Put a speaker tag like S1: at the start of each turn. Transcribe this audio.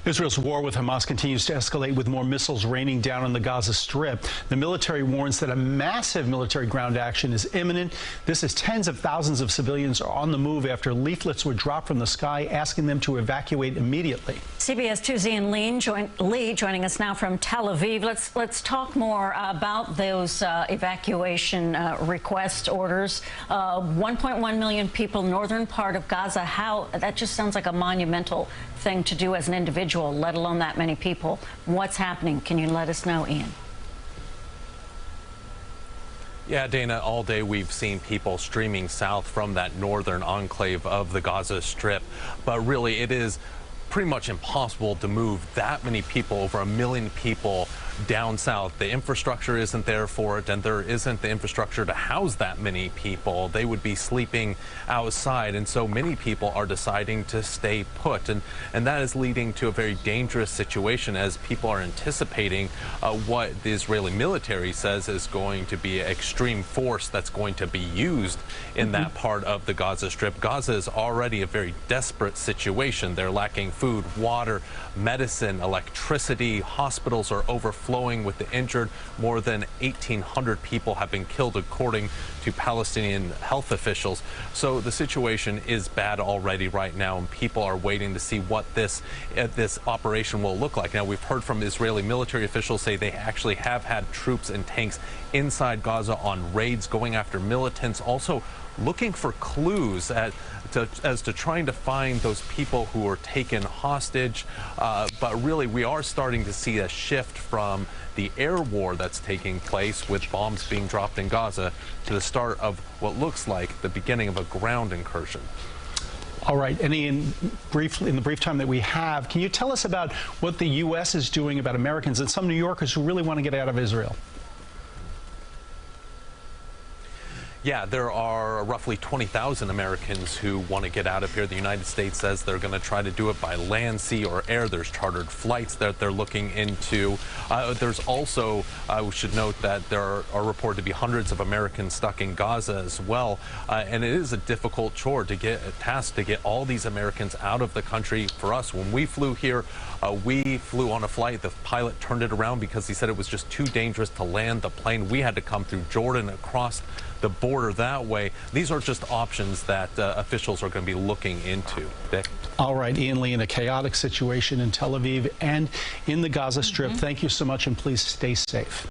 S1: Israel's war with Hamas continues to escalate with more missiles raining down on the Gaza Strip. The military warns that a massive military ground action is imminent. This is tens of thousands of civilians are on the move after leaflets were dropped from the sky asking them to evacuate immediately.
S2: CBS 2's Ian Lee joining us now from Tel Aviv. Let's talk more about those evacuation request orders. 1.1 million people, northern part of Gaza. That just sounds like a monumental thing to do as an individual, let alone that many people. What's happening? Can you let us know, Ian?
S3: Yeah, Dana, all day we've seen people streaming south from that northern enclave of the Gaza Strip. But really, it is pretty much impossible to move that many people, over 1 million people, down south. The infrastructure isn't there for it, and there isn't the infrastructure to house that many people. They would be sleeping outside, and so many people are deciding to stay put, and that is leading to a very dangerous situation as people are anticipating what the Israeli military says is going to be extreme force that's going to be used in that part of the Gaza Strip. Gaza is already a very desperate situation. They're lacking food, water, medicine, electricity. Hospitals are overflowing with the injured. More than 1,800 people have been killed, according to Palestinian health officials. So the situation is bad already right now, and people are waiting to see what this operation will look like. Now, we've heard from Israeli military officials say they actually have had troops and tanks inside Gaza on raids going after militants, also looking for clues as to trying to find those people who were taken hostage. But really, we are starting to see a shift from the air war that's taking place with bombs being dropped in Gaza to the start of what looks like the beginning of a ground incursion.
S1: All right, and in the brief time that we have, can you tell us about what the U.S. is doing about Americans and some New Yorkers who really want to get out of Israel?
S3: Yeah, there are roughly 20,000 Americans who want to get out of here. The United States says they're going to try to do it by land, sea, or air. There's chartered flights that they're looking into. There's also, we should note that there are reported to be hundreds of Americans stuck in Gaza as well. And it is a difficult chore to get a task to get all these Americans out of the country. For us, when we flew here, we flew on a flight. The pilot turned it around because he said it was just too dangerous to land the plane. We had to come through Jordan, across the border that way. These are just options that officials are going to be looking into. Dick?
S1: All right, Ian Lee, in a chaotic situation in Tel Aviv and in the Gaza Strip. Thank you so much, and please stay safe.